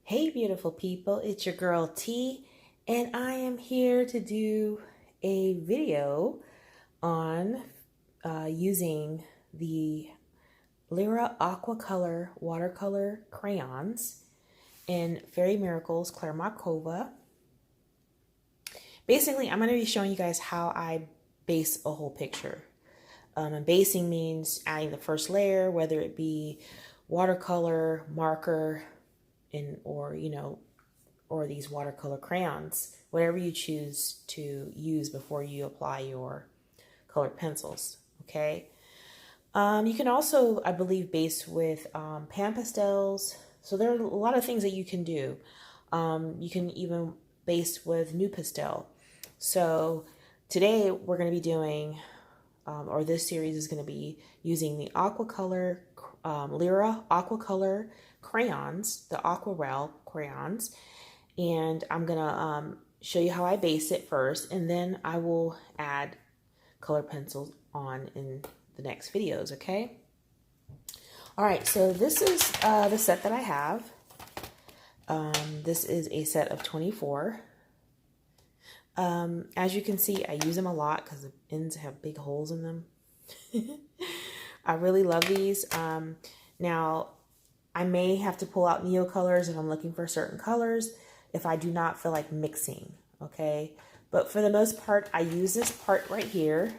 Hey beautiful people, it's your girl T, and I am here to do a video on using the Lyra Aquacolor watercolor crayons in Fairy Miracles Clairmont. Basically, I'm going to be showing you guys how I base a whole picture. And basing means adding the first layer, whether it be watercolor, marker, or these watercolor crayons, whatever you choose to use before you apply your colored pencils. Okay. You can also, I believe, base with pan pastels. So there are a lot of things that you can do. You can even base with new pastel. So today we're going to be doing, or this series is going to be using the Aquacolor, Lyra Aquacolor crayons, the Aquarelle crayons. And I'm going to show you how I base it first, and then I will add color pencils on in the next videos, okay? All right, so this is the set that I have. This is a set of 24. As you can see, I use them a lot because the ends have big holes in them. I really love these. Now, I may have to pull out Neo colors if I'm looking for certain colors, if I do not feel like mixing, okay? But for the most part, I use this part right here,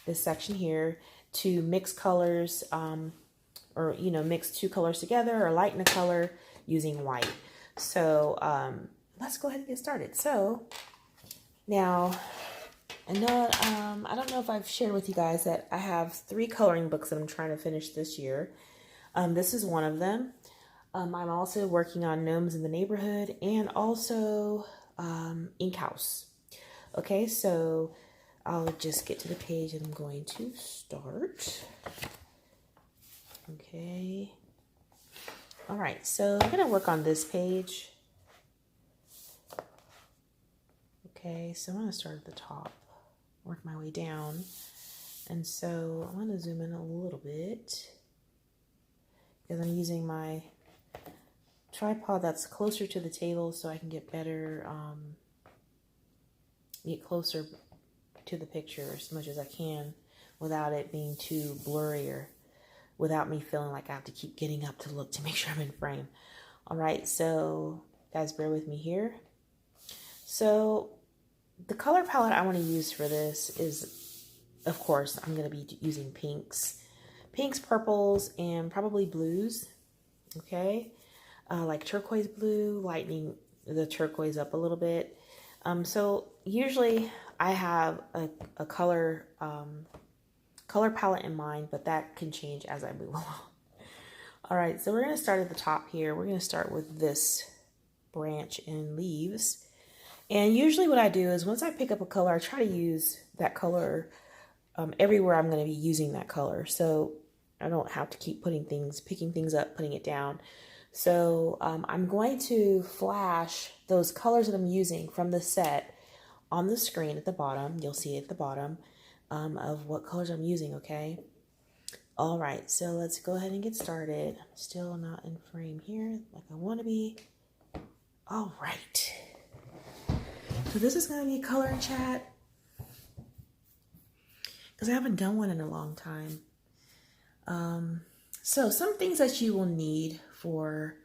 this section here, to mix colors, or, mix two colors together or lighten a color using white. So let's go ahead and get started. So now, I don't know if I've shared with you guys that I have 3 coloring books that I'm trying to finish this year. This is one of them. I'm also working on Gnomes in the Neighborhood and also Ink House. Okay, so I'll just get to the page and I'm going to start. Okay. All right, so I'm going to work on this page. Okay, so I'm going to start at the top, work my way down. And so I'm going to zoom in a little bit because I'm using my tripod that's closer to the table so I can get better, get closer to the picture as much as I can without it being too blurry or without me feeling like I have to keep getting up to look to make sure I'm in frame. All right, so guys, bear with me here. So the color palette I want to use for this is, of course, I'm going to be using pinks, purples, and probably blues. Okay. Like turquoise blue, lightening the turquoise up a little bit. So usually I have a color palette in mind, but that can change as I move along. All right, so we're going to start at the top here. We're going to start with this branch and leaves. And usually what I do is once I pick up a color, I try to use that color everywhere I'm going to be using that color. So I don't have to keep picking things up, putting it down. So I'm going to flash those colors that I'm using from the set on the screen at the bottom. You'll see it at the bottom of what colors I'm using, okay? All right, so let's go ahead and get started. I'm still not in frame here like I want to be. All right. So this is going to be a coloring chat because I haven't done one in a long time. So some things that you will need for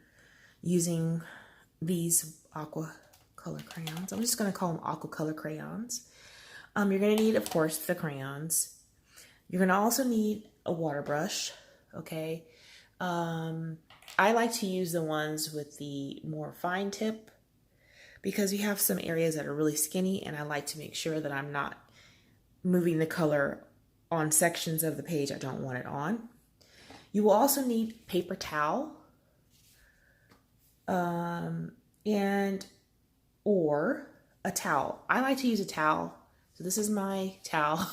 using these Aquacolor crayons. I'm just going to call them Aquacolor crayons. You're going to need, of course, the crayons. You're going to also need a water brush, okay? I like to use the ones with the more fine tip because you have some areas that are really skinny, and I like to make sure that I'm not moving the color on sections of the page I don't want it on. You will also need paper towel or a towel. I like to use a towel. So this is my towel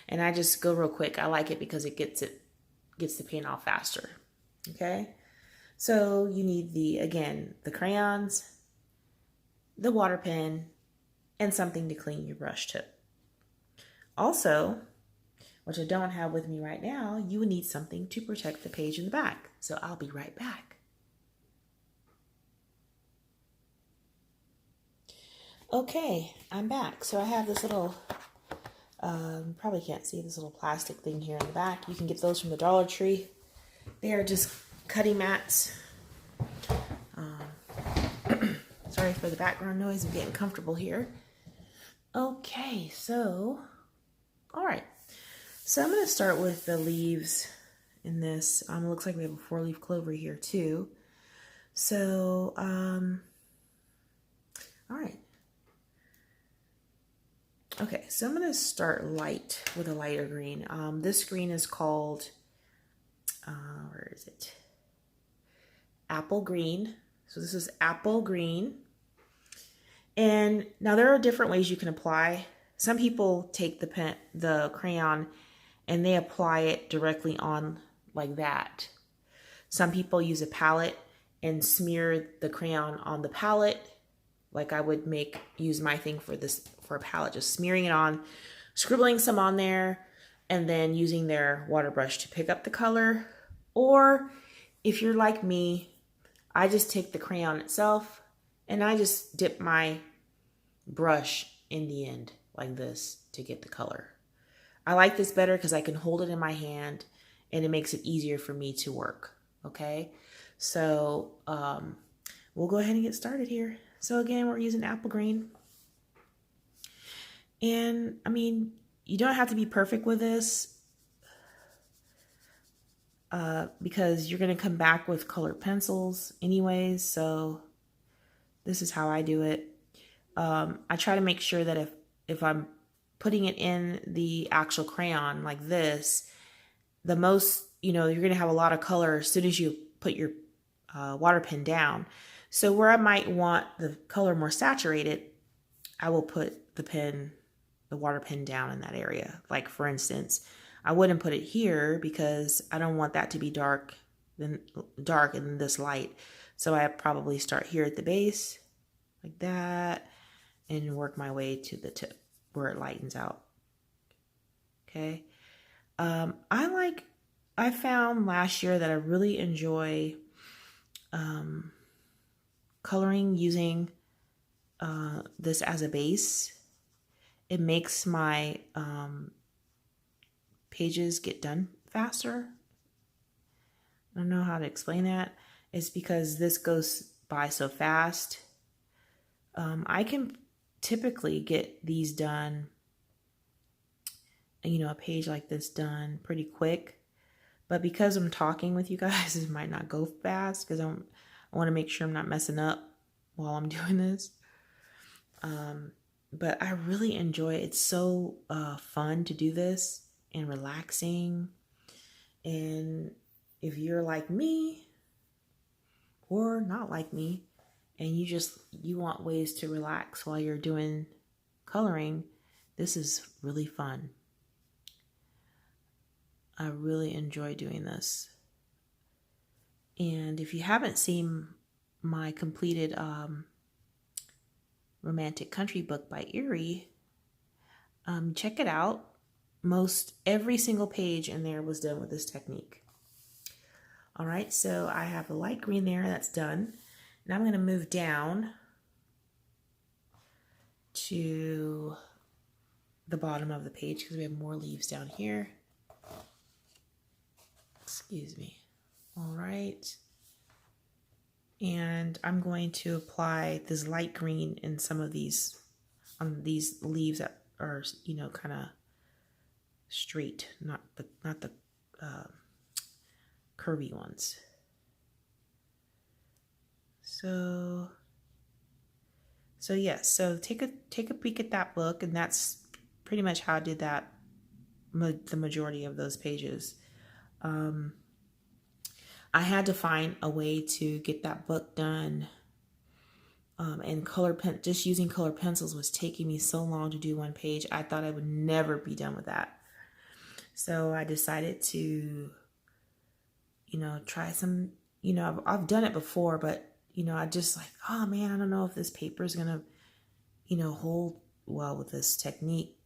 and I just go real quick. I like it because it gets the paint off faster. Okay. So you need the crayons, the water pen, and something to clean your brush tip. Also, which I don't have with me right now, you will need something to protect the page in the back. So I'll be right back. Okay, I'm back. So I have this little, probably can't see this little plastic thing here in the back. You can get those from the Dollar Tree. They are just cutting mats. Sorry for the background noise. I'm getting comfortable here. Okay, so, all right. So I'm going to start with the leaves in this. It looks like we have a 4-leaf clover here too. So, all right. Okay, so I'm going to start light with a lighter green. This green is called, where is it? Apple green. So this is apple green. And now there are different ways you can apply. Some people take the crayon and they apply it directly on like that. Some people use a palette and smear the crayon on the palette, like I would use my thing for a palette, just smearing it on, scribbling some on there, and then using their water brush to pick up the color. Or if you're like me, I just take the crayon itself and I just dip my brush in the end like this to get the color. I like this better because I can hold it in my hand and it makes it easier for me to work. Okay, so we'll go ahead and get started here. So again, we're using apple green. And I mean, you don't have to be perfect with this because you're going to come back with colored pencils anyways. So this is how I do it. I try to make sure that if I'm putting it in the actual crayon like this, the most, you're going to have a lot of color as soon as you put your water pen down. So where I might want the color more saturated, I will put the water pen down in that area. Like for instance, I wouldn't put it here because I don't want that to be dark and this light. So I probably start here at the base like that and work my way to the tip where it lightens out. Okay. I found last year that I really enjoy coloring using this as a base. It makes my pages get done faster. I don't know how to explain that. It's because this goes by so fast. I can typically get these done, a page like this done pretty quick. But because I'm talking with you guys, it might not go fast because I want to make sure I'm not messing up while I'm doing this. But I really enjoy it. It's so fun to do this and relaxing. And if you're like me or not like me and you want ways to relax while you're doing coloring, this is really fun. I really enjoy doing this. And if you haven't seen my completed Romantic Country book by Erie, check it out. Every single page in there was done with this technique. All right, so I have a light green there, that's done. Now I'm going to move down to the bottom of the page because we have more leaves down here. Excuse me. All right. And I'm going to apply this light green in some of these, on these leaves that are, kind of straight, not the curvy ones. So yes, so take a peek at that book, and that's pretty much how I did that, the majority of those pages. I had to find a way to get that book done, and just using colored pencils was taking me so long to do one page. I thought I would never be done with that. So I decided to, try some, I've done it before, but, I just like, oh man, I don't know if this paper is going to, hold well with this technique.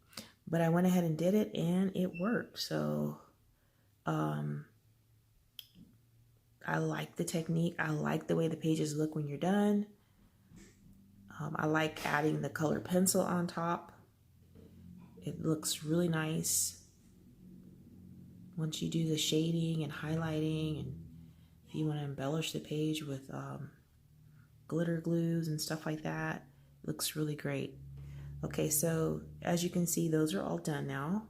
But I went ahead and did it and it worked. So, I like the technique. I like the way the pages look when you're done. I like adding the colored pencil on top. It looks really nice once you do the shading and highlighting, and if you want to embellish the page with glitter glues and stuff like that, it looks really great. Okay, so as you can see, those are all done now.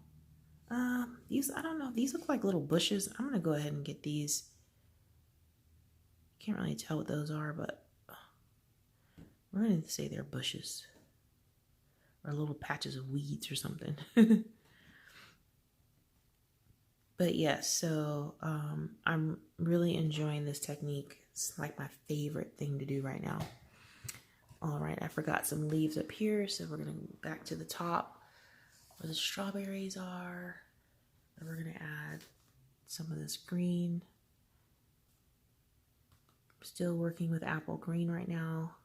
These, I don't know, these look like little bushes. I'm gonna go ahead and get these. Can't really tell what those are, but we're gonna say they're bushes or little patches of weeds or something. But yes, so I'm really enjoying this technique. It's like my favorite thing to do right now. All right, I forgot some leaves up here, so we're gonna go back to the top where the strawberries are. And we're gonna add some of this green. I'm still working with apple green right now.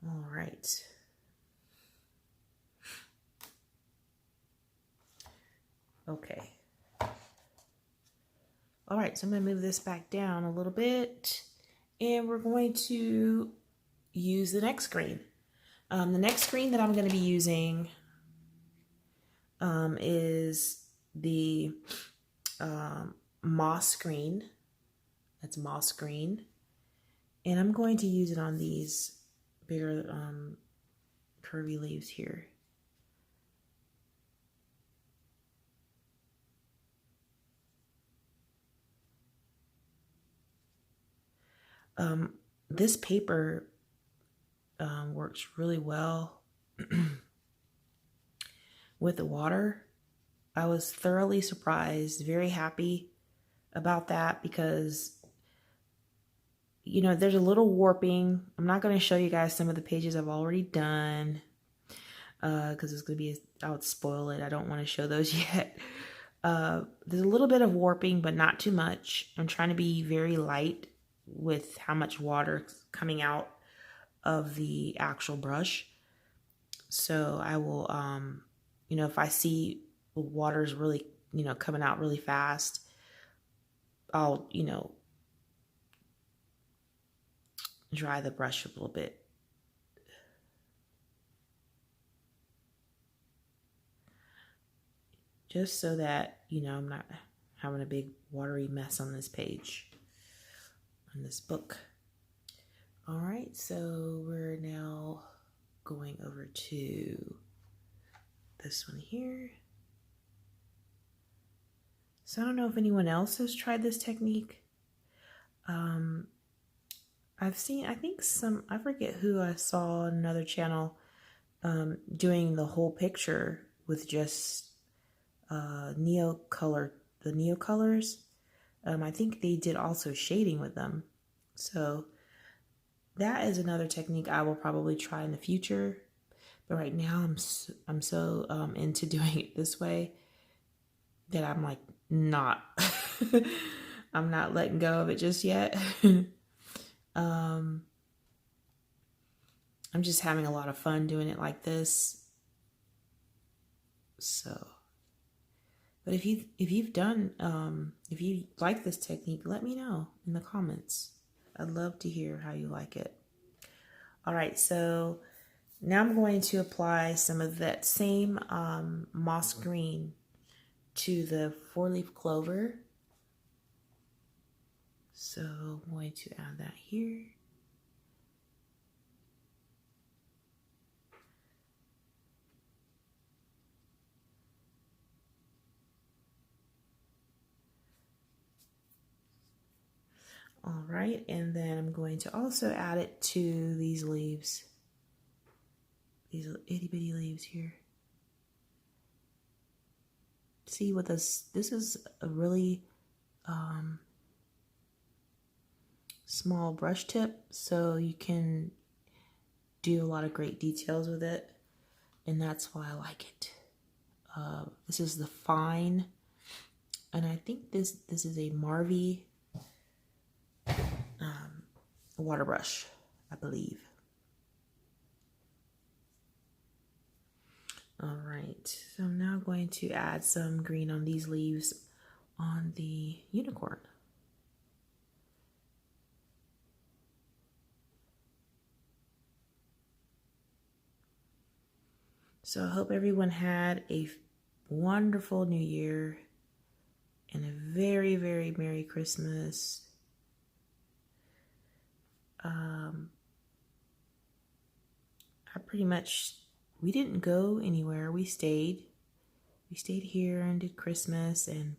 All right. Okay. All right, so I'm gonna move this back down a little bit, and we're going to use the next green. The next green that I'm gonna be using is the moss green. That's moss green. And I'm going to use it on these bigger curvy leaves here. This paper works really well with the water. I was thoroughly surprised, very happy about that, because you know, there's a little warping. I'm not going to show you guys some of the pages I've already done because it's going to be, I would spoil it. I don't want to show those yet. There's a little bit of warping, but not too much. I'm trying to be very light with how much water is coming out of the actual brush. So I will, you know, if I see water's really, you know, coming out really fast, I'll, you know, dry the brush a little bit. Just so that, you know, I'm not having a big watery mess on this page, on this book. All right, so we're now going over to this one here. So I don't know if anyone else has tried this technique. I've seen, I think I forget who I saw on another channel doing the whole picture with just the neo colors. I think they did also shading with them. So that is another technique I will probably try in the future. But right now I'm so into doing it this way that I'm like not, I'm not letting go of it just yet. I'm just having a lot of fun doing it like this. So, but if you've done, if you like this technique, let me know in the comments. I'd love to hear how you like it. All right, so now I'm going to apply some of that same moss green to the 4-leaf clover. So I'm going to add that here. All right, and then I'm going to also add it to these leaves, these itty bitty leaves here. See what this is a really small brush tip, so you can do a lot of great details with it, and that's why I like it. This is the Fine, and I think this is a Marvy water brush, I believe. All right, so I'm now going to add some green on these leaves on the unicorn. So I hope everyone had a wonderful New Year and a very, very Merry Christmas. We didn't go anywhere. We stayed here and did Christmas. And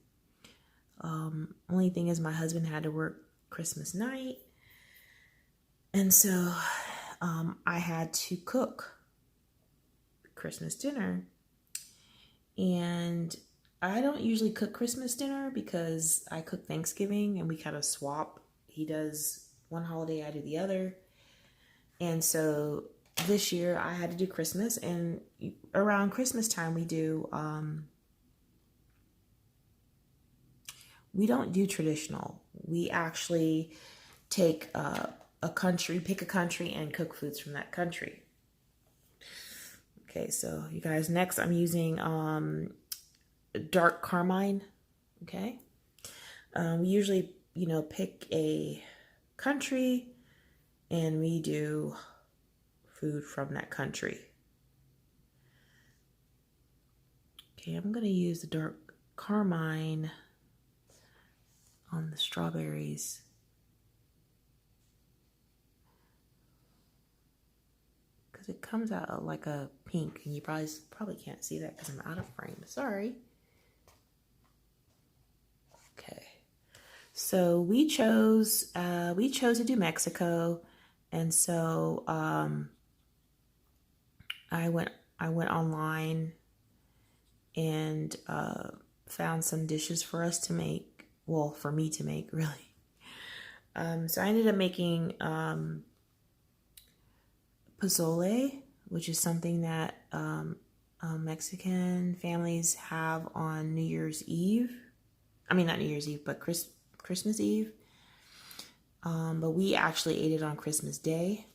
only thing is my husband had to work Christmas night. And so I had to cook Christmas dinner. And I don't usually cook Christmas dinner because I cook Thanksgiving and we kind of swap. He does one holiday, I do the other. And so this year I had to do Christmas, and around Christmas time we don't do traditional. We actually take pick a country and cook foods from that country. Okay, so you guys, next I'm using dark carmine. Okay, we usually, pick a country and we do food from that country. Okay, I'm going to use the dark carmine on the strawberries. Because it comes out like a pink, and you probably can't see that because I'm out of frame. Sorry. Okay. So we chose to do Mexico, and so I went online and found some dishes for us to make. Well, for me to make, really. So I ended up making pozole, which is something that Mexican families have on New Year's Eve. I mean, not New Year's Eve, but Christmas Eve. But we actually ate it on Christmas Day.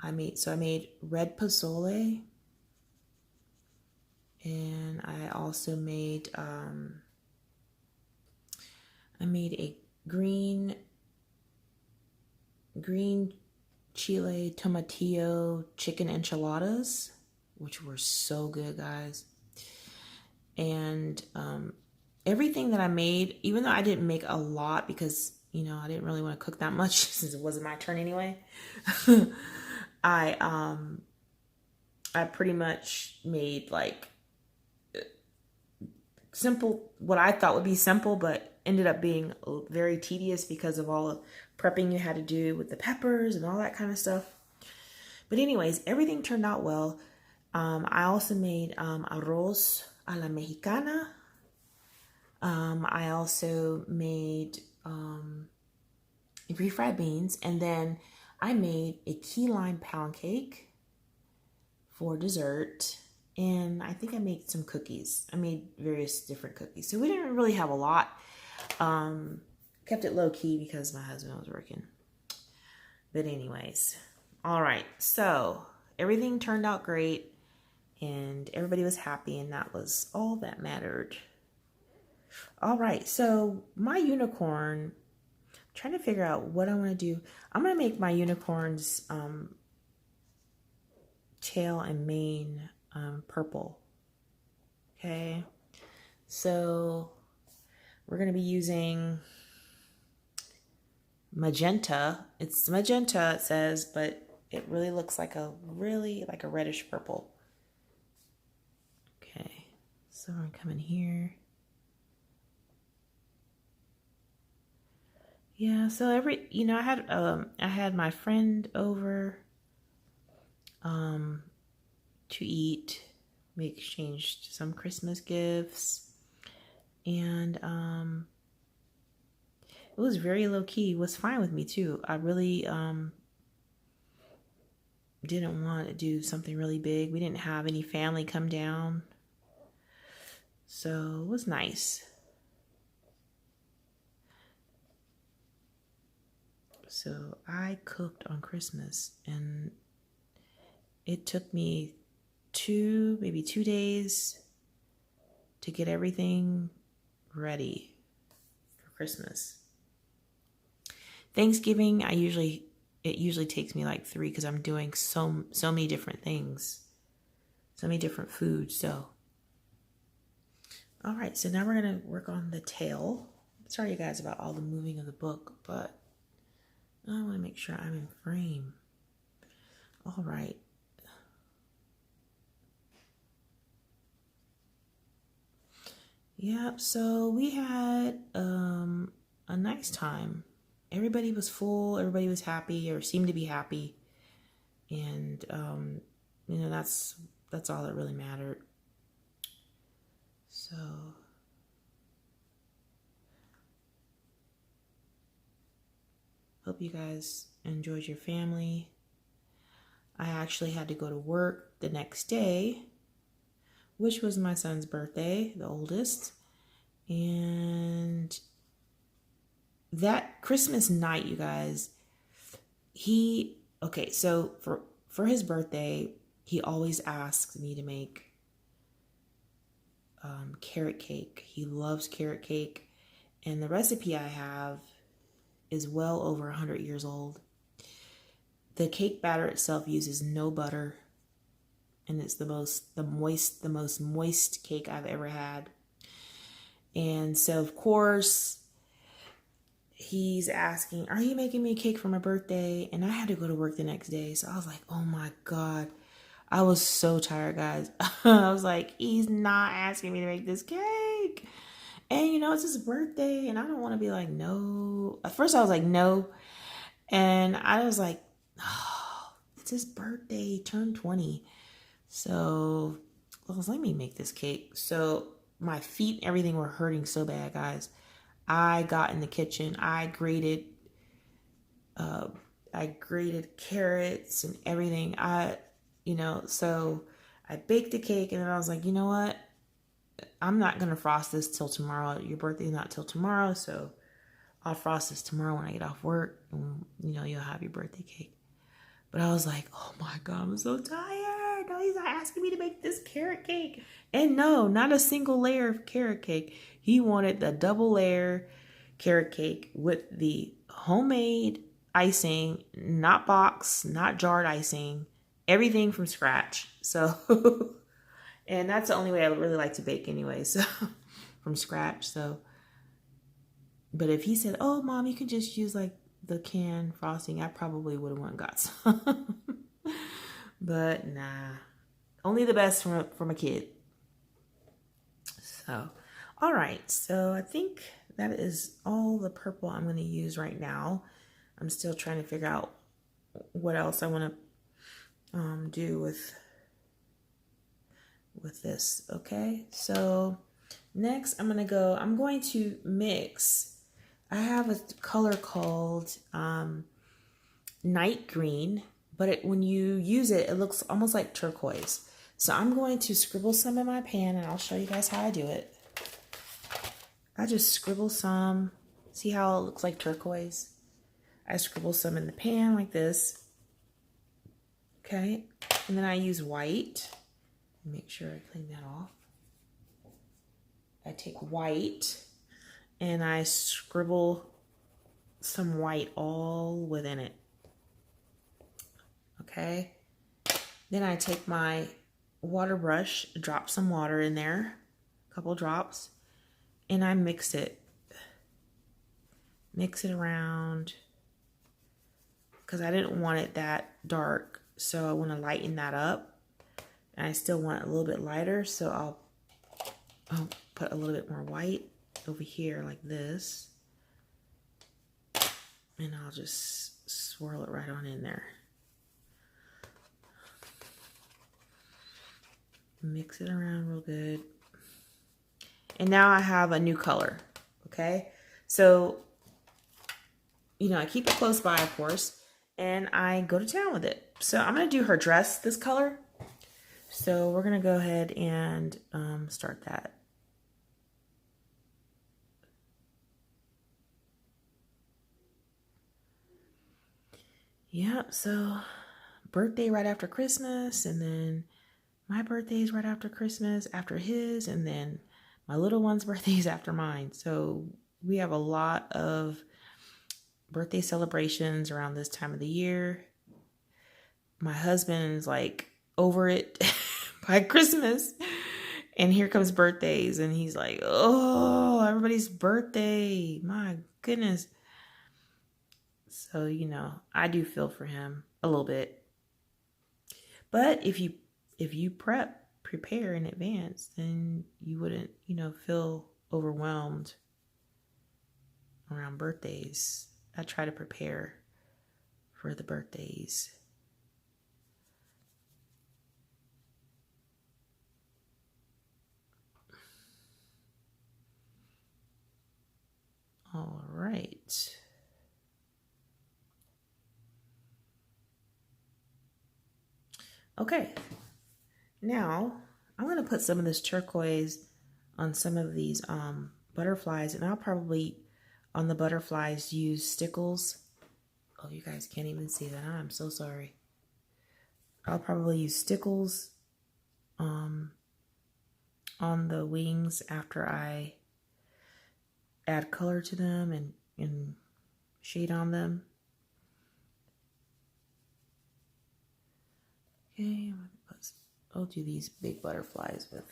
I made red pozole, and I also made a green chile tomatillo chicken enchiladas, which were so good, guys. And everything that I made, even though I didn't make a lot because, I didn't really want to cook that much since it wasn't my turn anyway. I pretty much made like simple, what I thought would be simple, but ended up being very tedious because of all the prepping you had to do with the peppers and all that kind of stuff. But anyways, everything turned out well. I also made arroz a la mexicana. I also made refried beans, and then I made a key lime pound cake for dessert, and I think I made some cookies. I made various different cookies. So we didn't really have a lot. Kept it low key because my husband was working. But anyways, all right. So everything turned out great, and everybody was happy, and that was all that mattered. All right, so my unicorn, I'm trying to figure out what I want to do. I'm going to make my unicorn's tail and mane purple. Okay, so we're going to be using magenta. It's magenta, it says, but it really looks like a reddish purple. Okay, so I'm coming here. Yeah, so I had my friend over to eat. We exchanged some Christmas gifts, and it was very low key. It was fine with me too. I really didn't want to do something really big. We didn't have any family come down, so it was nice. So I cooked on Christmas, and it took me maybe 2 days to get everything ready for Christmas. Thanksgiving, I usually it usually takes me like 3 because I'm doing so many different things, so many different foods. So, all right, so now we're gonna work on the tail. Sorry, you guys, about all the moving of the book, but I want to make sure I'm in frame. All right. Yep, so we had a nice time. Everybody was full, everybody was happy, or seemed to be happy. And you know, that's all that really mattered. So hope you guys enjoyed your family. I actually had to go to work the next day, which was my son's birthday, the oldest. And that Christmas night, you guys, okay, so for his birthday, he always asks me to make carrot cake. He loves carrot cake. And the recipe I have is well over 100 years old. The cake batter itself uses no butter. And it's the most moist cake I've ever had. And so, of course, he's asking, are you making me a cake for my birthday? And I had to go to work the next day. So I was like, oh my God. I was so tired, guys. I was like, he's not asking me to make this cake. And, you know, it's his birthday. And I don't want to be like, no. At first I was like, no. And I was like, oh, it's his birthday. He turned 20. So I was, let me make this cake. So my feet and everything were hurting so bad, guys. I got in the kitchen. I grated carrots and everything. So I baked the cake, and then I was like, you know what? I'm not going to frost this till tomorrow. Your birthday's not till tomorrow, so I'll frost this tomorrow when I get off work, and, you know, you'll have your birthday cake. But I was like, oh my God, I'm so tired. No, he's not asking me to make this carrot cake. And no, not a single layer of carrot cake. He wanted the double layer carrot cake with the homemade icing, not box, not jarred icing, everything from scratch. So, and that's the only way I really like to bake anyway. So, from scratch. So, but if he said, oh, Mom, you can just use like the canned frosting, I probably would have went and got some. But nah, only the best from a kid. So, all right. So I think that is all the purple I'm going to use right now. I'm still trying to figure out what else I want to do with this. Okay. So next I'm going to mix. I have a color called night green, but when you use it, it looks almost like turquoise. So I'm going to scribble some in my pan, and I'll show you guys how I do it. I just scribble some. See how it looks like turquoise? I scribble some in the pan like this. Okay. And then I use white. Make sure I clean that off. I take white and I scribble some white all within it. Okay. Then I take my water brush, drop some water in there, a couple drops, and I mix it around, because I didn't want it that dark, so I want to lighten that up, and I still want it a little bit lighter, so I'll put a little bit more white over here like this, and I'll just swirl it right on in there. Mix it around real good. And now I have a new color, okay? So, you know, I keep it close by, of course, and I go to town with it. So I'm going to do her dress this color. So we're going to go ahead and start that. Yeah, so birthday right after Christmas, and then my birthday's right after Christmas, after his, and then my little one's birthday's after mine. So we have a lot of birthday celebrations around this time of the year. My husband's like over it by Christmas. And here comes birthdays. And he's like, oh, everybody's birthday. My goodness. So, you know, I do feel for him a little bit. But if you prepare in advance, then you wouldn't, you know, feel overwhelmed around birthdays. I try to prepare for the birthdays. All right. Okay. Now, I'm going to put some of this turquoise on some of these butterflies, and I'll probably, on the butterflies, use stickles. Oh, you guys can't even see that. I'm so sorry. I'll probably use stickles on the wings after I add color to them and shade on them. Okay, I'll do these big butterflies with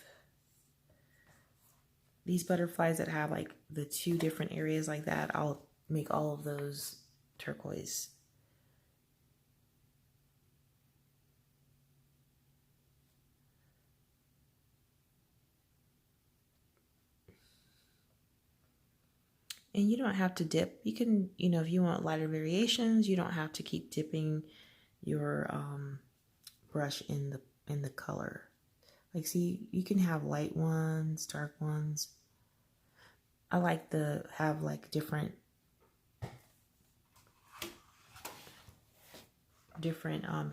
these butterflies that have like the 2 different areas like that. I'll make all of those turquoise. And you don't have to dip. You can, you know, if you want lighter variations, you don't have to keep dipping your brush in the color. Like, see, you can have light ones, dark ones. I like to have like different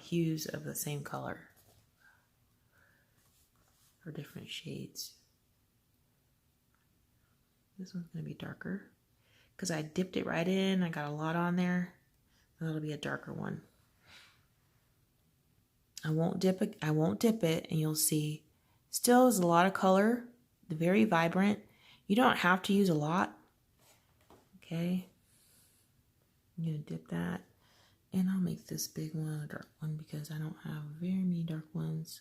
hues of the same color or different shades. This one's going to be darker because I dipped it right in. I got a lot on there. That'll be a darker one. I won't dip it, and you'll see still is a lot of color, very vibrant. You don't have to use a lot. Okay. I'm going to dip that, and I'll make this big one a dark one because I don't have very many dark ones.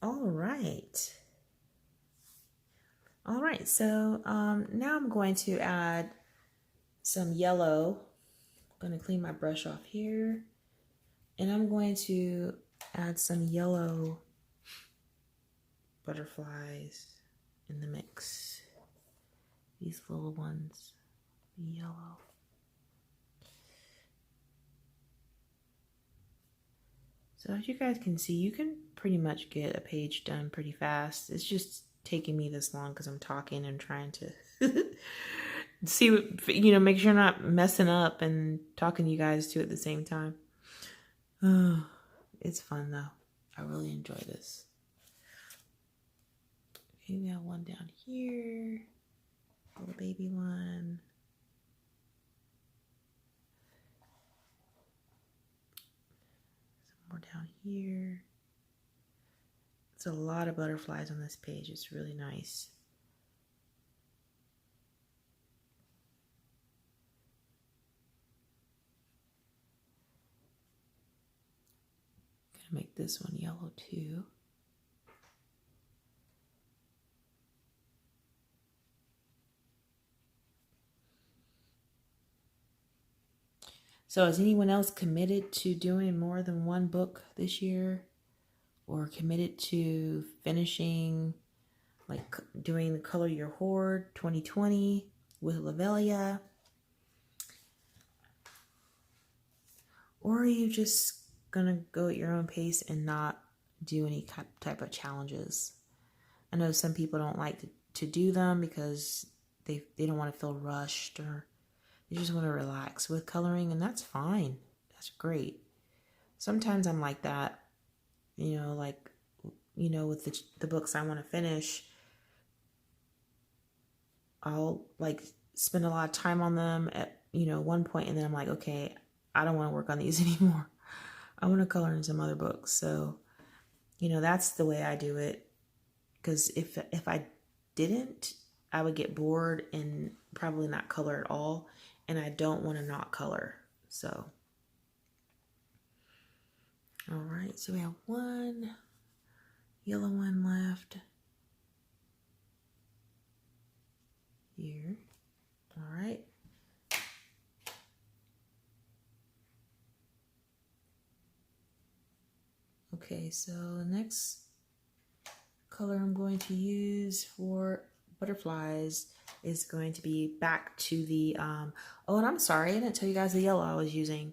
All right, so now I'm going to add some yellow. I'm going to clean my brush off here, and I'm going to add some yellow butterflies in the mix. These little ones, yellow. So as you guys can see, you can pretty much get a page done pretty fast. It's just taking me this long because I'm talking and trying to see what, you know, make sure I'm not messing up and talking to you guys too at the same time. It's fun though. I really enjoy this. Okay, we have one down here, little baby one. Some more down here. It's a lot of butterflies on this page. It's really nice. Gonna make this one yellow too. So is anyone else committed to doing more than one book this year? Or committed to finishing, like doing the Color Your Hoard 2020 with Lavelia? Or are you just gonna go at your own pace and not do any type of challenges. I know some people don't like to do them because they don't want to feel rushed, or they just want to relax with coloring, and that's fine. That's great. Sometimes I'm like that, you know, like, you know, with the books I want to finish, I'll like spend a lot of time on them at, you know, one point, and then I'm like, okay, I don't want to work on these anymore. I want to color in some other books. So, you know, that's the way I do it. Because if I didn't, I would get bored and probably not color at all. And I don't want to not color. So, all right. So we have one yellow one left here. All right. Okay, so the next color I'm going to use for butterflies is going to be back to the, oh, and I'm sorry, I didn't tell you guys the yellow I was using.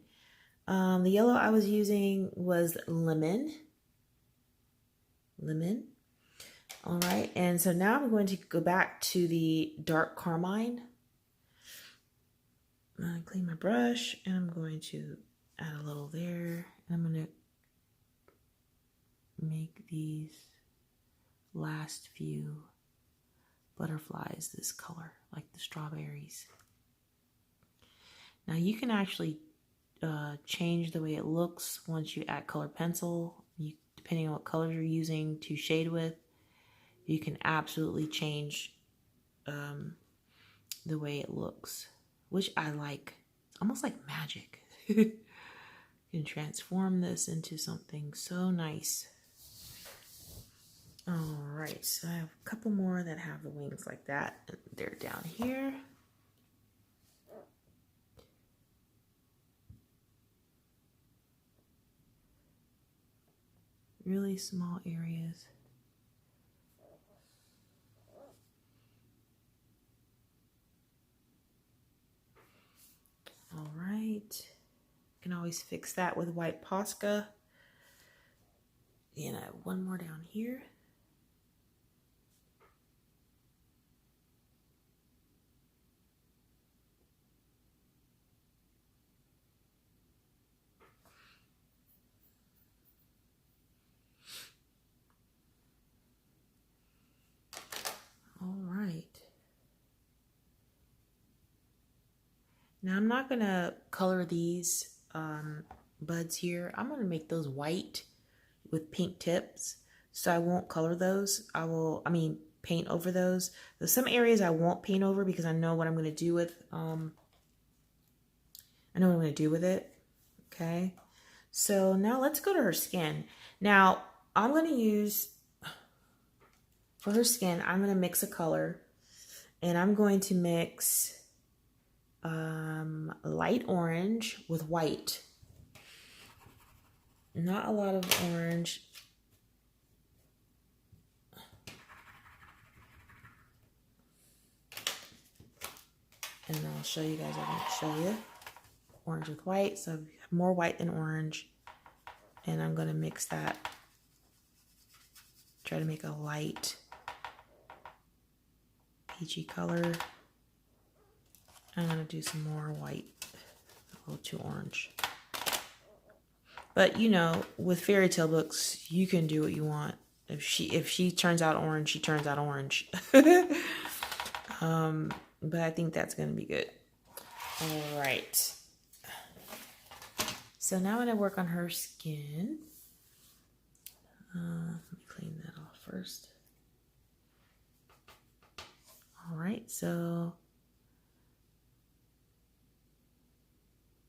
The yellow I was using was lemon. All right, and so now I'm going to go back to the dark carmine. I'm going to clean my brush, and I'm going to add a little there. And I'm going to make these last few butterflies this color, like the strawberries. Now you can actually change the way it looks once you add colored pencil. Depending on what colors you're using to shade with, you can absolutely change the way it looks, which I like. Almost like magic. You can transform this into something so nice. All right, so I have a couple more that have the wings like that. They're down here. Really small areas. All right, you can always fix that with white Posca. And I have one more down here. All right. Now I'm not gonna color these buds here. I'm gonna make those white with pink tips. So I won't color those. I mean, paint over those. There's some areas I won't paint over because I know what I'm gonna do with, it. Okay. So now let's go to her skin. Now I'm gonna use, for her skin, I'm gonna mix a color, and I'm going to mix light orange with white. Not a lot of orange. And I'll show you guys, I'm going to show you orange with white. So more white than orange. And I'm going to mix that. Try to make a light peachy color. I'm going to do some more white, a little too orange. But you know, with fairy tale books, you can do what you want. If she turns out orange, she turns out orange. But I think that's going to be good. All right. So now I'm going to work on her skin. Let me clean that off first. All right, so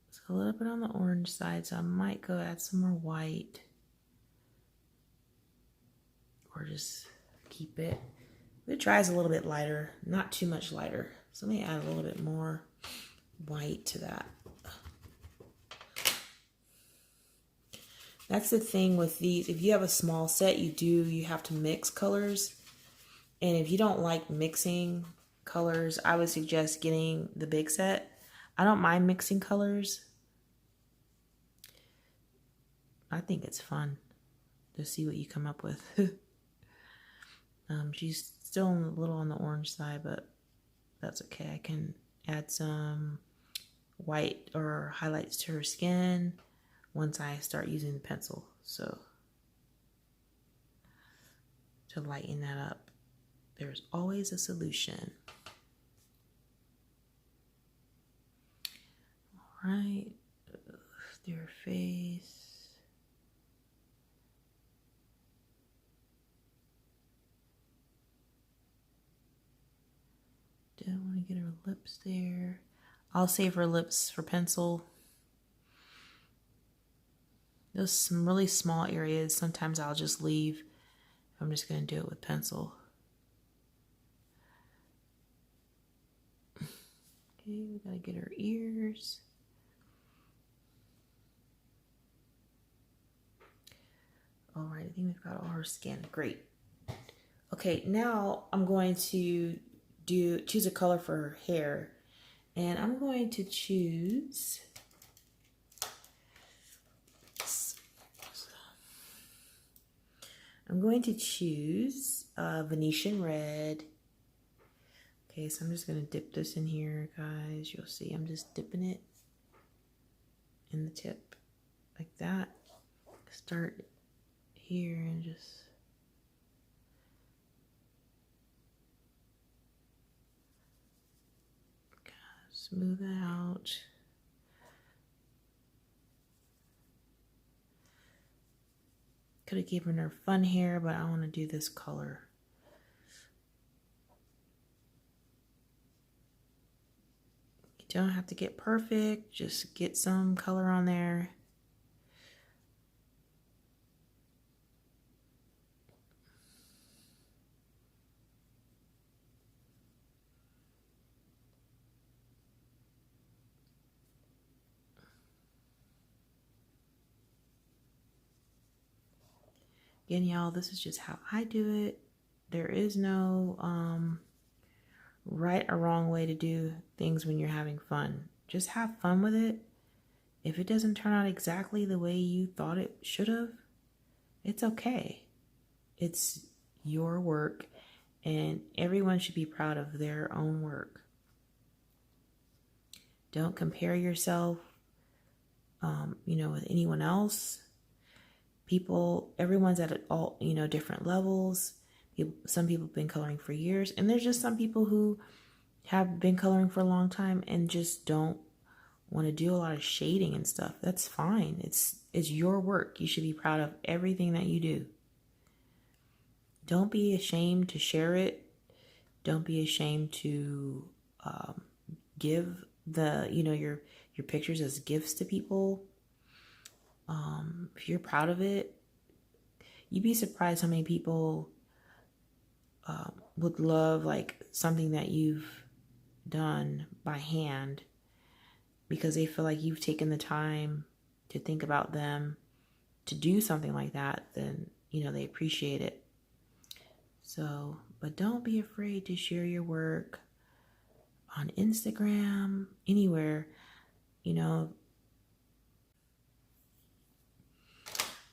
it's a little bit on the orange side, so I might go add some more white, or just keep it. It dries a little bit lighter, not too much lighter. So let me add a little bit more white to that. That's the thing with these. If you have a small set, you have to mix colors. And if you don't like mixing colors, I would suggest getting the big set. I don't mind mixing colors. I think it's fun. to see what you come up with. She's still a little on the orange side, but that's okay. I can add some white or highlights to her skin once I start using the pencil. So to lighten that up, there's always a solution. All right, through her face. Don't want to get her lips there. I'll save her lips for pencil. Those some really small areas, sometimes I'll just leave. I'm just going to do it with pencil. Okay, we got to get her ears. All right, I think we've got all her skin. Great. Okay, now I'm going to choose a color for her hair. And I'm going to choose Venetian red. Okay, so I'm just going to dip this in here, guys. You'll see I'm just dipping it in the tip like that. Start here and just smooth it out. Could have given her fun hair, but I want to do this color. You don't have to get perfect, just get some color on there. Again, y'all, this is just how I do it. There is no right or wrong way to do things when you're having fun. Just have fun with it. If it doesn't turn out exactly the way you thought it should have, it's okay. It's your work, and everyone should be proud of their own work. Don't compare yourself, with anyone else. Everyone's at all, different levels. Some people have been coloring for years, and there's just some people who have been coloring for a long time and just don't want to do a lot of shading and stuff. That's fine. It's your work. You should be proud of everything that you do. Don't be ashamed to share it. Don't be ashamed to give your pictures as gifts to people. If you're proud of it, you'd be surprised how many people would love like something that you've done by hand because they feel like you've taken the time to think about them to do something like that. Then they appreciate it. So, but don't be afraid to share your work on Instagram, anywhere,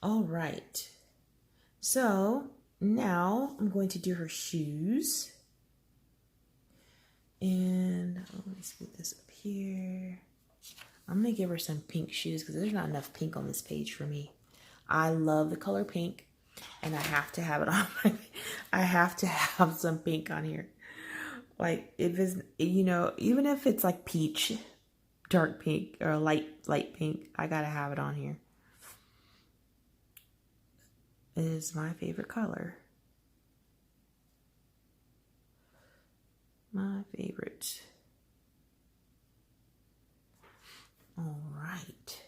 All right. So now I'm going to do her shoes. And let me scoot this up here. I'm going to give her some pink shoes because there's not enough pink on this page for me. I love the color pink, and I have to have it on I have to have some pink on here. Like if it's, even if it's like peach, dark pink, or light pink, I got to have it on here. It is my favorite color. My favorite. All right.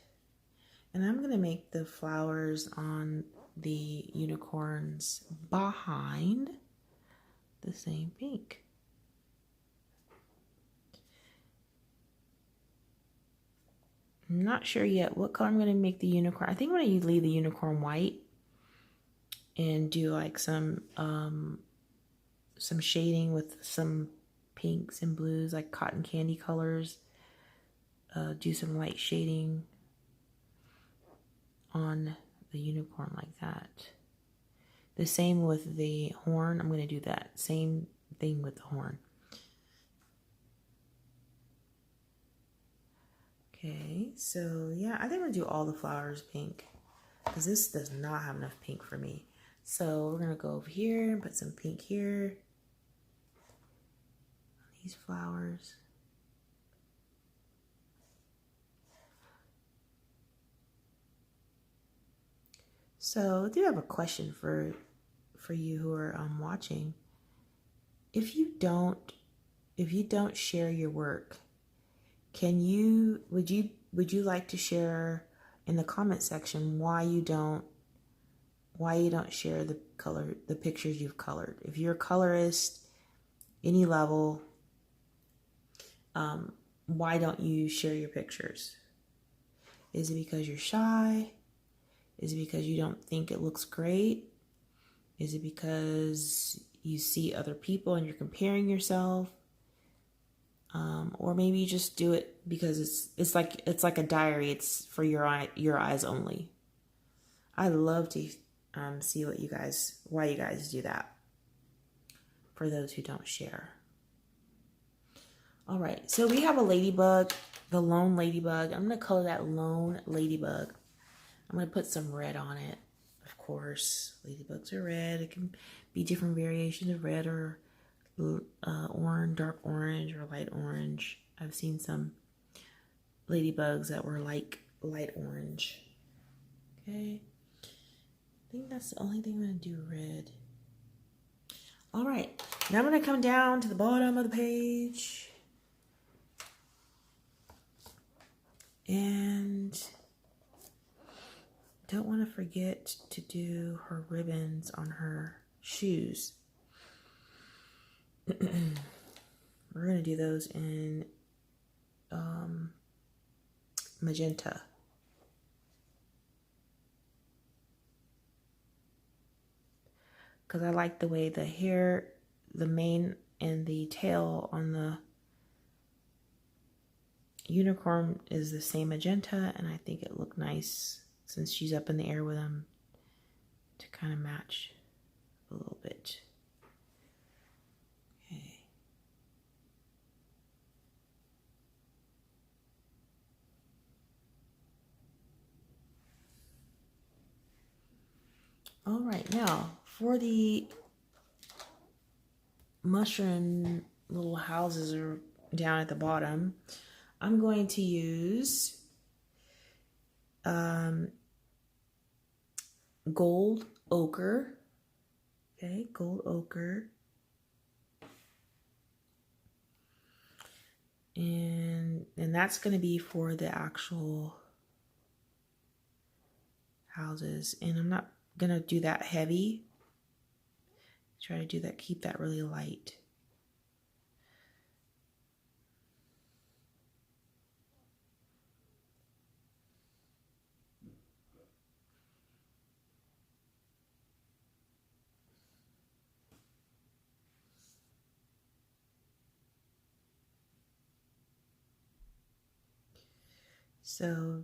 And I'm going to make the flowers on the unicorns behind the same pink. I'm not sure yet what color I'm going to make the unicorn. I think I'm going to leave the unicorn white and do like some shading with some pinks and blues, like cotton candy colors. Do some light shading on the unicorn like that. The same with the horn. I'm going to do that same thing with the horn. Okay, so yeah, I think I'm going to do all the flowers pink because this does not have enough pink for me. So we're going to go over here and put some pink here. These flowers. So I do have a question for you who are watching. If you don't share your work, would you like to share in the comment section why you don't share the pictures you've colored? If you're a colorist, any level, why don't you share your pictures? Is it because you're shy? Is it because you don't think it looks great? Is it because you see other people and you're comparing yourself? Or maybe you just do it because it's like a diary. It's for your eyes only. I love to see why you guys do that. For those who don't share. All right, so we have a ladybug, the lone ladybug. I'm gonna color that lone ladybug. I'm gonna put some red on it. Of course, ladybugs are red. It can be different variations of red or orange, dark orange, or light orange. I've seen some ladybugs that were like light orange. Okay, I think that's the only thing I'm gonna do red. All right, now I'm gonna come down to the bottom of the page and don't want to forget to do her ribbons on her shoes. We're going to do those in magenta. Because I like the way the hair, the mane and the tail on the unicorn is the same magenta, and I think it looked nice since she's up in the air with them to kind of match a little bit. Okay. All right, now for the mushroom little houses are down at the bottom, I'm going to use gold ochre. Okay, gold ochre. And that's going to be for the actual houses. And I'm not going to do that heavy. Try to do that, keep that really light. So,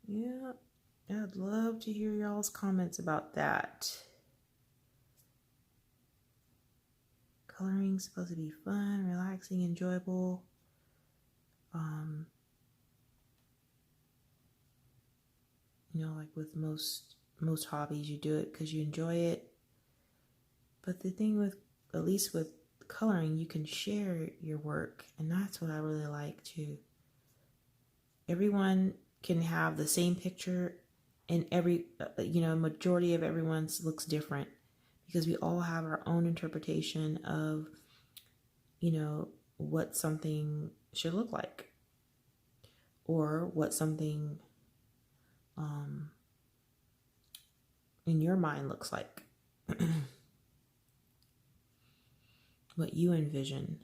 yeah, I'd love to hear y'all's comments about that. Coloring's supposed to be fun, relaxing, enjoyable. You know, like with most hobbies, you do it because you enjoy it. But the thing with, at least with coloring, you can share your work, and that's what I really like too. Everyone can have the same picture, and majority of everyone's looks different because we all have our own interpretation of, what something should look like or what something in your mind looks like. What you envision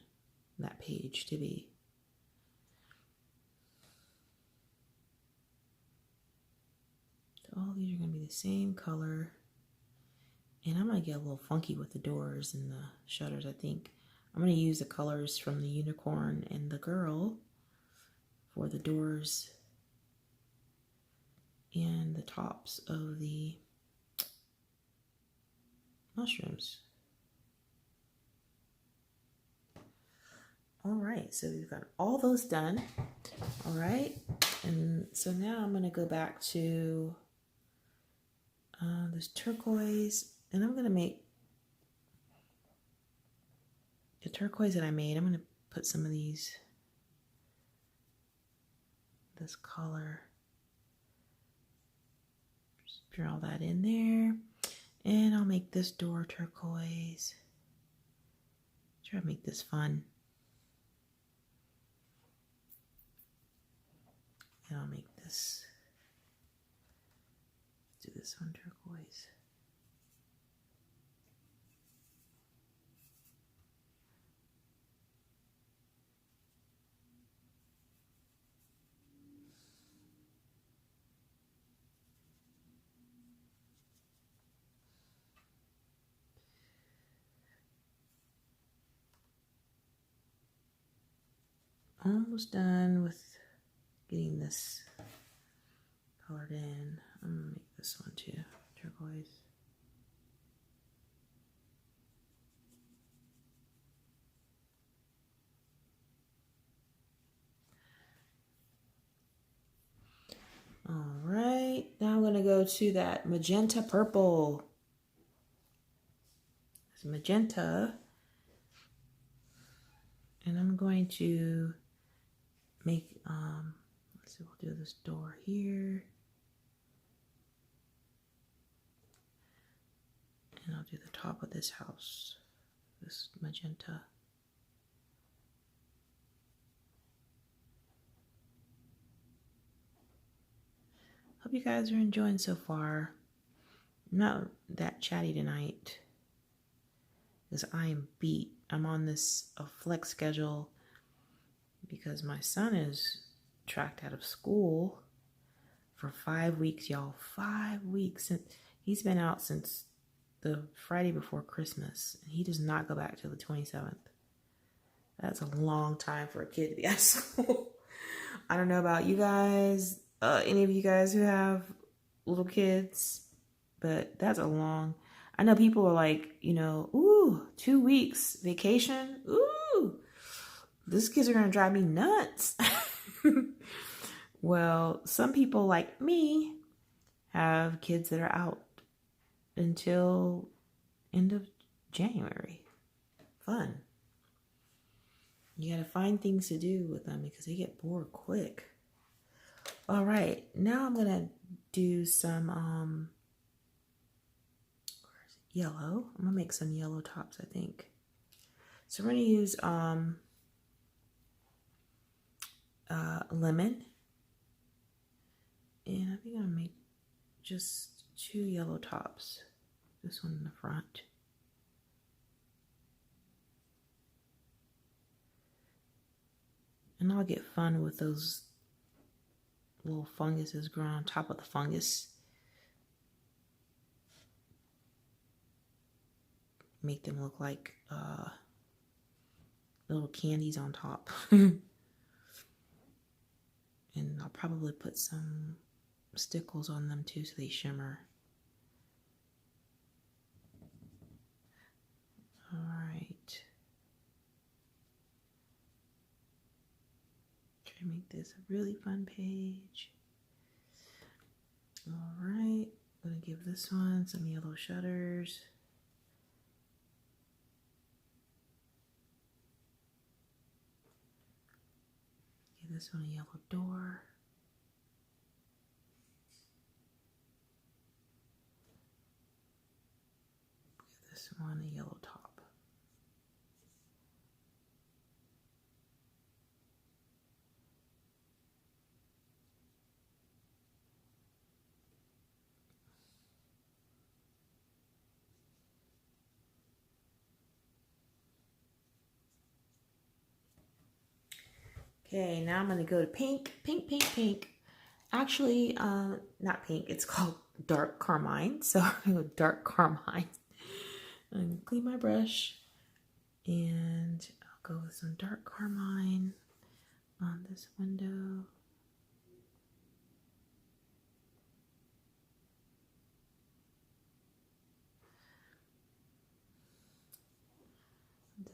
that page to be. So all these are going to be the same color. And I'm going to get a little funky with the doors and the shutters, I think. I'm going to use the colors from the unicorn and the girl for the doors and the tops of the mushrooms. All right, so we've got all those done. All right, and so now I'm going to go back to this turquoise, and I'm going to make the turquoise that I made. I'm going to put some of this color, just draw that in there, and I'll make this door turquoise. Try to make this fun. And I'll make this, let's do this one turquoise. Almost done with getting this colored in. I'm gonna make this one too, turquoise. All right, now I'm gonna go to that magenta purple. It's magenta, and I'm going to make, let's see, we'll do this door here. And I'll do the top of this house, this magenta. Hope you guys are enjoying so far. I'm not that chatty tonight because I am beat. I'm on this flex schedule because my son is tracked out of school for 5 weeks, y'all. 5 weeks. He's been out since the Friday before Christmas. And he does not go back till the 27th. That's a long time for a kid to be out of school. I don't know about you guys, any of you guys who have little kids, but that's a long. I know people are like, you know, ooh, 2 weeks vacation. Ooh, these kids are going to drive me nuts. Well, some people like me have kids that are out until end of January. Fun. You got to find things to do with them because they get bored quick. All right, now I'm going to do some yellow. I'm going to make some yellow tops, I think. So we're going to use lemon. And I think I'm going to make just 2 yellow tops. This one in the front. And I'll get fun with those little funguses growing on top of the fungus. Make them look like little candies on top. And I'll probably put some stickles on them too so they shimmer. All right. Try to make this a really fun page. All right. I'm going to give this one some yellow shutters. Give this one a yellow door. Give this one a yellow top. Okay, now I'm going to go to pink, pink, pink, pink. Actually, not pink. It's called dark carmine. So I'm going to go dark carmine. I'm going to clean my brush. And I'll go with some dark carmine on this window.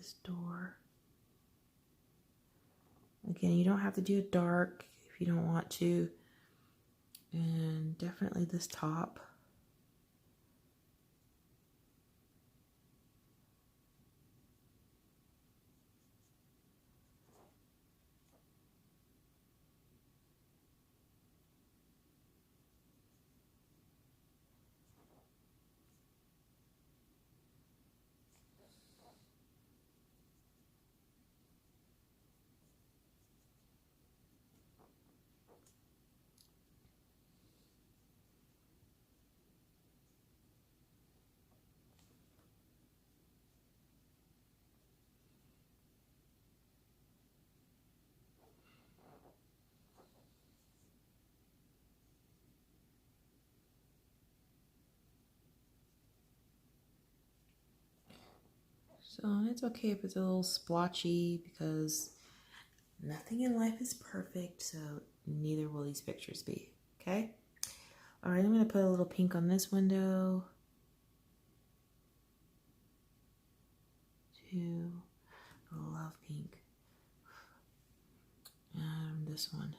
this door. Again, you don't have to do it dark if you don't want to. And definitely this top. So it's okay if it's a little splotchy because nothing in life is perfect, so neither will these pictures be, okay? All right, I'm gonna put a little pink on this window. Two, I love pink. And this one.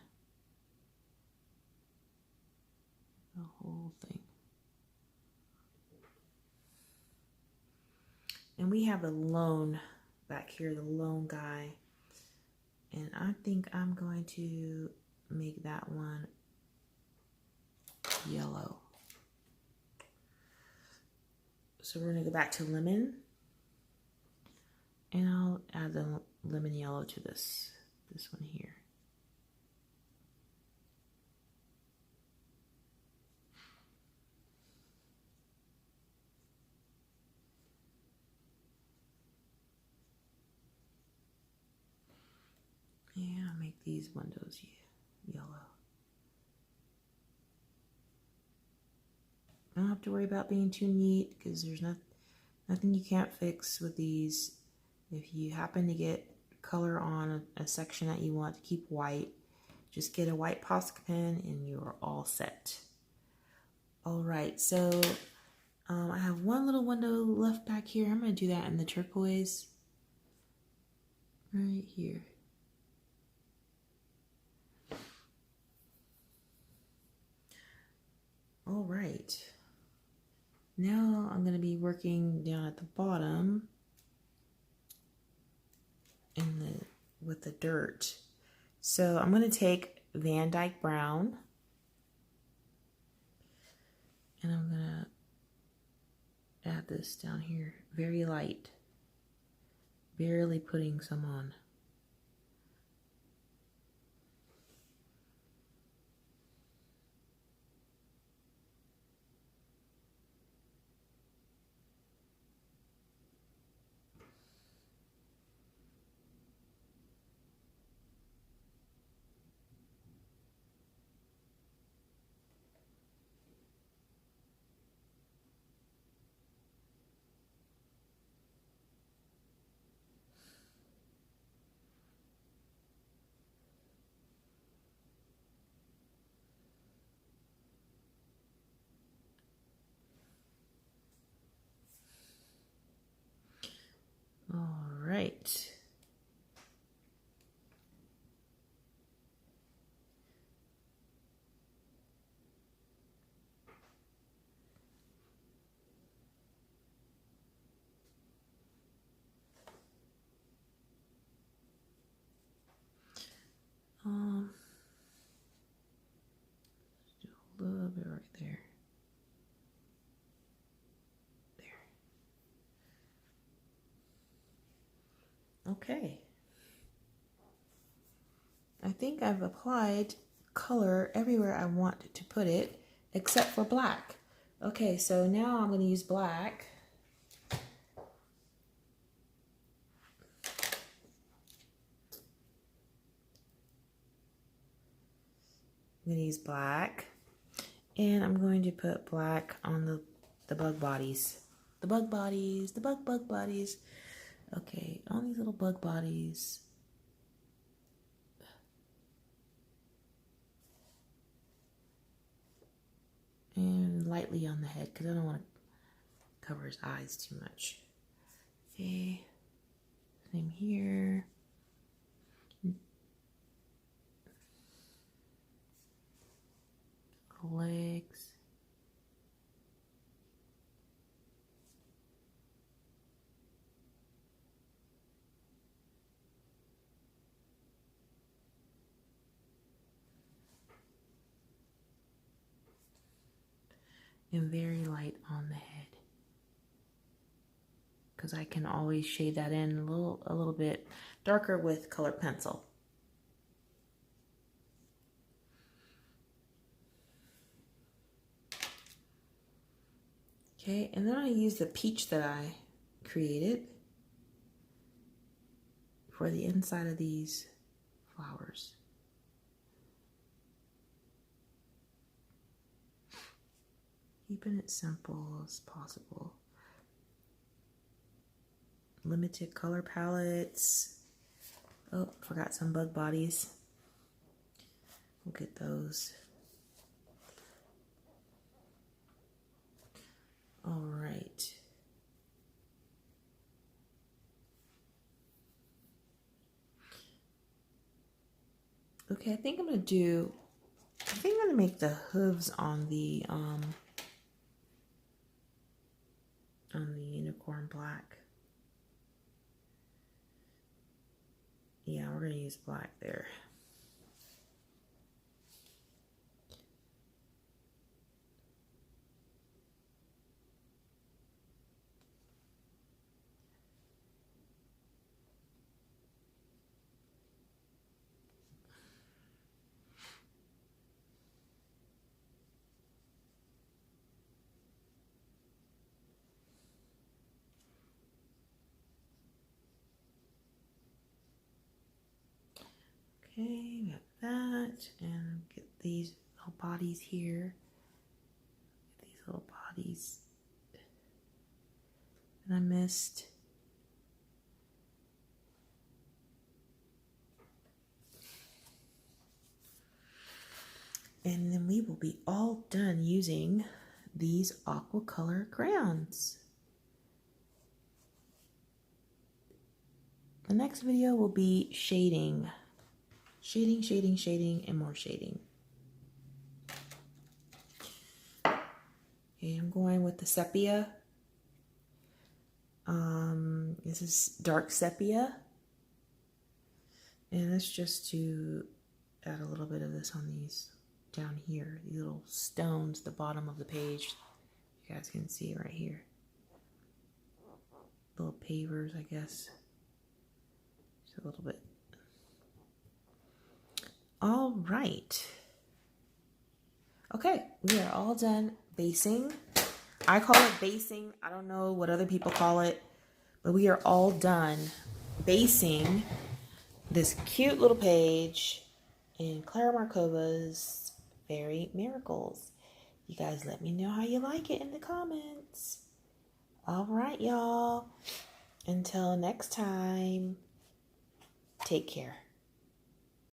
The whole thing. And we have a lone back here, the lone guy. And I think I'm going to make that one yellow. So we're gonna go back to lemon. And I'll add the lemon yellow to this one here. Yeah, I'll make these windows yellow. I don't have to worry about being too neat because there's nothing you can't fix with these. If you happen to get color on a section that you want to keep white, just get a white Posca pen and you're all set. All right, so I have one little window left back here. I'm going to do that in the turquoise right here. All right, now I'm going to be working down at the bottom with the dirt. So I'm going to take Van Dyke Brown and I'm going to add this down here, very light, barely putting some on. All right. Do a little bit right there. There. Okay. I think I've applied color everywhere I want to put it, except for black. Okay, so now I'm going to use black. I'm going to use black. And I'm going to put black on the bug bodies. The bug bodies, the bug bodies. Okay, all these little bug bodies. And lightly on the head because I don't want to cover his eyes too much. Okay, Same here. Legs. And very light on the head, because I can always shade that in a little bit darker with colored pencil. Okay, and then I use the peach that I created for the inside of these flowers. Keeping it simple as possible. Limited color palettes. Oh, forgot some bug bodies. We'll get those. All right. Okay, I think I'm gonna make the hooves on the unicorn black. Yeah, we're gonna use black there. Okay, we got that, and get these little bodies here. Get these little bodies that I missed. And then we will be all done using these Aquacolor crayons. The next video will be shading. Shading, shading, shading, and more shading. Okay, I'm going with the sepia. This is dark sepia. And that's just to add a little bit of this on these down here. These little stones, the bottom of the page. You guys can see it right here. Little pavers, I guess. Just a little bit. All right. Okay, we are all done basing. I call it basing. I don't know what other people call it, but we are all done basing this cute little page in Clara Markova's Fairy Miracles. You guys let me know how you like it in the comments. All right, y'all. Until next time, take care.